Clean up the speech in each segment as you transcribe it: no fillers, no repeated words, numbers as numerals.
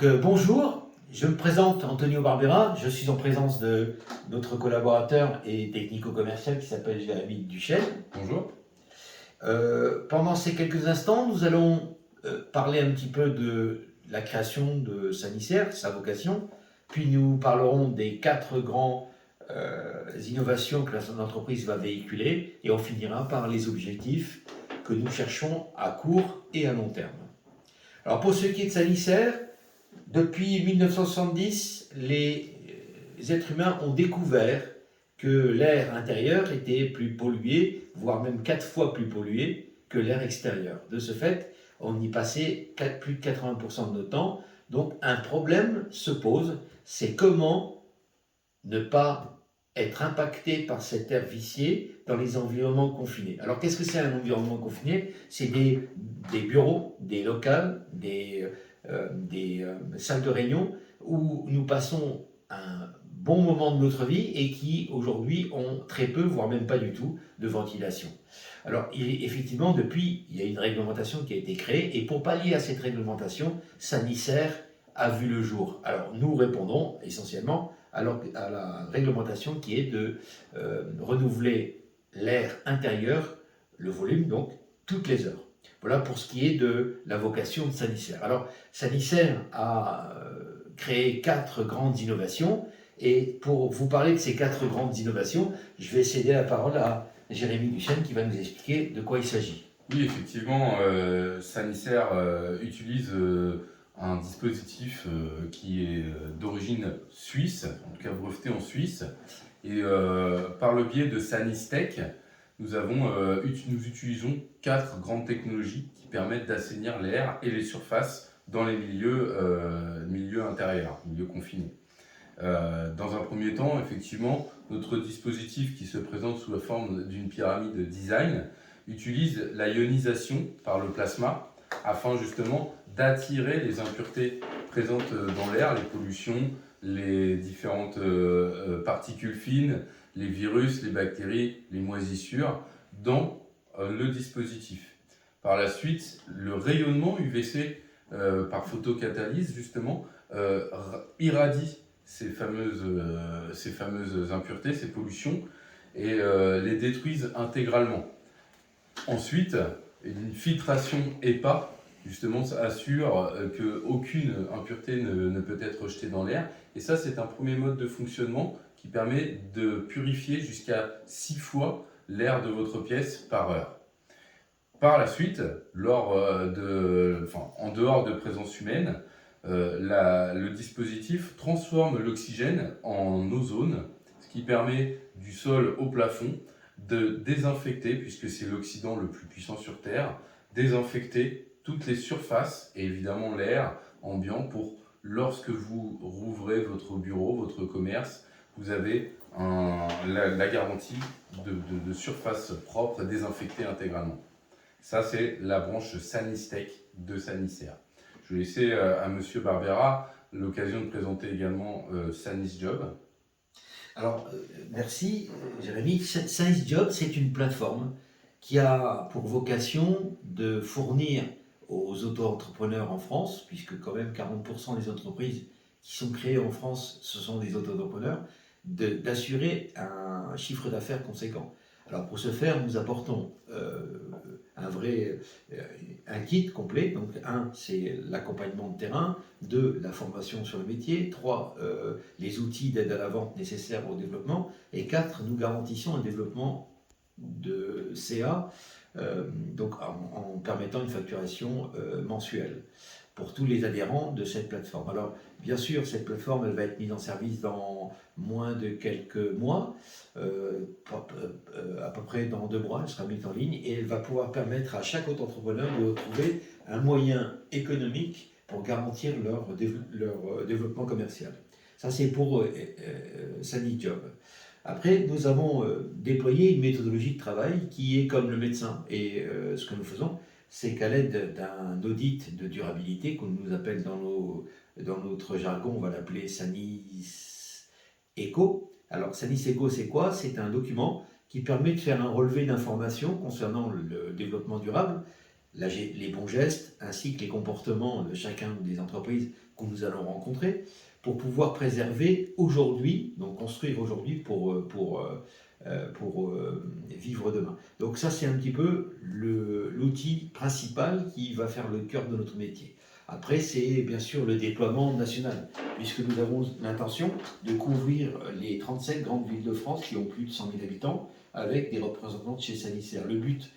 Bonjour, je me présente Antonio Barbera, je suis en présence de notre collaborateur et technico-commercial qui s'appelle Jérémy Duchesne. Bonjour. Pendant ces quelques instants, nous allons parler un petit peu de la création de Sanicer, sa vocation, puis nous parlerons des 4 grandes innovations que l'entreprise va véhiculer et on finira par les objectifs que nous cherchons à court et à long terme. Alors pour ce qui est de Sanicer, depuis 1970, les êtres humains ont découvert que l'air intérieur était plus pollué, voire même 4 fois plus pollué que l'air extérieur. De ce fait, on y passait plus de 80% de notre temps. Donc un problème se pose, c'est comment ne pas être impacté par cet air vicié dans les environnements confinés. Alors qu'est-ce que c'est un environnement confiné? C'est des bureaux, des locales, des salles de réunion où nous passons un bon moment de notre vie et qui aujourd'hui ont très peu, voire même pas du tout, de ventilation. Alors effectivement, depuis, il y a une réglementation qui a été créée et pour pallier à cette réglementation, Sanicer a vu le jour. Alors nous répondons essentiellement à la réglementation qui est de renouveler l'air intérieur, le volume donc, toutes les heures. Voilà pour ce qui est de la vocation de Sanicer. Alors, Sanicer a créé 4 grandes innovations, et pour vous parler de ces 4 grandes innovations, je vais céder la parole à Jérémy Duchesne qui va nous expliquer de quoi il s'agit. Oui, effectivement, Sanicer utilise un dispositif qui est d'origine suisse, en tout cas breveté en Suisse, et par le biais de Sanistech, nous utilisons 4 grandes technologies qui permettent d'assainir l'air et les surfaces dans les milieux intérieurs, milieux confinés. Dans un premier temps, effectivement, notre dispositif qui se présente sous la forme d'une pyramide design utilise la ionisation par le plasma afin justement d'attirer les impuretés présentes dans l'air, les pollutions, les différentes particules fines, les virus, les bactéries, les moisissures dans le dispositif. Par la suite, le rayonnement UVC par photocatalyse justement irradie ces fameuses impuretés, ces pollutions, et les détruisent intégralement. Ensuite, une filtration EPA justement assure qu'aucune impureté ne peut être rejetée dans l'air. Et ça, c'est un premier mode de fonctionnement qui permet de purifier jusqu'à 6 fois l'air de votre pièce par heure. Par la suite, en dehors de présence humaine, le dispositif transforme l'oxygène en ozone, ce qui permet du sol au plafond de désinfecter, puisque c'est l'oxydant le plus puissant sur Terre, désinfecter toutes les surfaces et évidemment l'air ambiant pour lorsque vous rouvrez votre bureau, votre commerce, vous avez la garantie de surface propre et désinfectée intégralement. Ça, c'est la branche Sanistech de Sanicer. Je vais laisser à Monsieur Barbera l'occasion de présenter également SanisJob. Alors, merci Jérémy. SanisJob, c'est une plateforme qui a pour vocation de fournir aux auto-entrepreneurs en France, puisque quand même 40% des entreprises qui sont créées en France, ce sont des auto-entrepreneurs, d'assurer un chiffre d'affaires conséquent. Alors pour ce faire, nous apportons un kit complet. Donc 1, c'est l'accompagnement de terrain, 2, la formation sur le métier, 3, les outils d'aide à la vente nécessaires au développement, et 4, nous garantissons un développement de CA, donc en permettant une facturation mensuelle pour tous les adhérents de cette plateforme. Alors, bien sûr, cette plateforme, elle va être mise en service dans moins de quelques mois, à peu près dans 2 mois, elle sera mise en ligne et elle va pouvoir permettre à chaque auto-entrepreneur de trouver un moyen économique pour garantir leur développement commercial. Ça, c'est pour SanisJob. Après, nous avons déployé une méthodologie de travail qui est comme le médecin. Et ce que nous faisons, c'est qu'à l'aide d'un audit de durabilité, qu'on nous appelle dans notre jargon, on va l'appeler Sanis Eco. Alors, Sanis Eco, c'est quoi? C'est un document qui permet de faire un relevé d'informations concernant le développement durable, les bons gestes, ainsi que les comportements de chacun des entreprises que nous allons rencontrer, pour pouvoir préserver aujourd'hui, donc construire aujourd'hui pour vivre demain. Donc ça, c'est un petit peu l'outil principal qui va faire le cœur de notre métier. Après, c'est bien sûr le déploiement national, puisque nous avons l'intention de couvrir les 37 grandes villes de France qui ont plus de 100 000 habitants, avec des représentants de chez Sanisaire. Le but,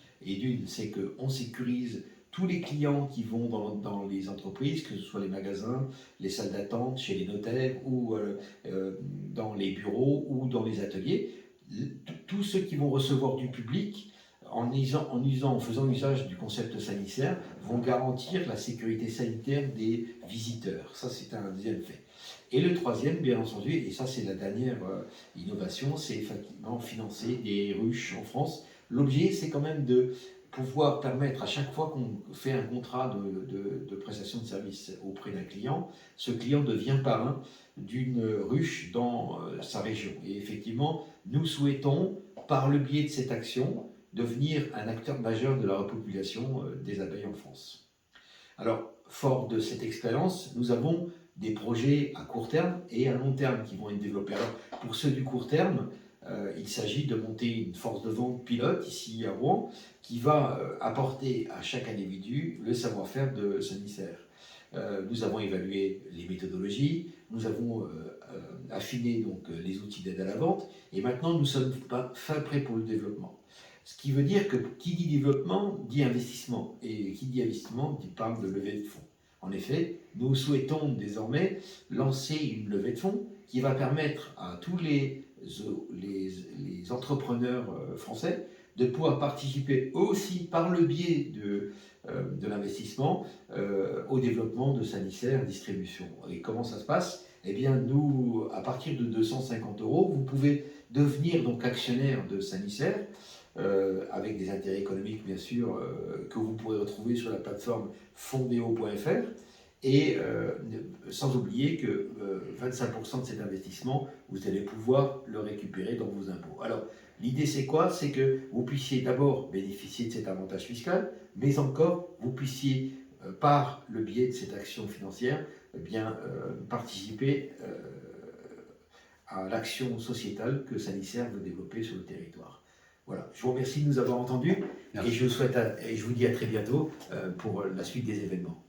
c'est qu'on sécurise tous les clients qui vont dans les entreprises, que ce soit les magasins, les salles d'attente, chez les notaires, ou dans les bureaux, ou dans les ateliers. Tous ceux qui vont recevoir du public, en faisant usage du concept sanitaire, vont garantir la sécurité sanitaire des visiteurs. Ça, c'est un deuxième fait. Et le troisième, bien entendu, et ça c'est la dernière innovation, c'est effectivement financer des ruches en France. L'objet, c'est quand même de pouvoir permettre à chaque fois qu'on fait un contrat de prestation de service auprès d'un client, ce client devient parrain d'une ruche dans sa région. Et effectivement, nous souhaitons, par le biais de cette action, devenir un acteur majeur de la repopulation des abeilles en France. Alors, fort de cette expérience, nous avons des projets à court terme et à long terme qui vont être développés. Alors, pour ceux du court terme, il s'agit de monter une force de vente pilote ici à Rouen qui va apporter à chaque individu le savoir-faire de Sanisaire. Nous avons évalué les méthodologies, nous avons affiné donc, les outils d'aide à la vente et maintenant nous sommes fin prêts pour le développement. Ce qui veut dire que qui dit développement dit investissement et qui dit investissement dit parle de levée de fonds. En effet, nous souhaitons désormais lancer une levée de fonds qui va permettre à tous les entrepreneurs français de pouvoir participer aussi par le biais de l'investissement au développement de Sanisaire Distribution. Et comment ça se passe? Eh bien, nous, à partir de 250 €, vous pouvez devenir donc actionnaire de Sanisaire avec des intérêts économiques, bien sûr, que vous pourrez retrouver sur la plateforme fondeo.fr. Et sans oublier que 25% de cet investissement, vous allez pouvoir le récupérer dans vos impôts. Alors, l'idée c'est quoi? C'est que vous puissiez d'abord bénéficier de cet avantage fiscal, mais encore, vous puissiez, par le biais de cette action financière, eh bien, participer à l'action sociétale que Sanisaire veut développer sur le territoire. Voilà, je vous remercie de nous avoir entendus. Merci. Et je vous dis à très bientôt pour la suite des événements.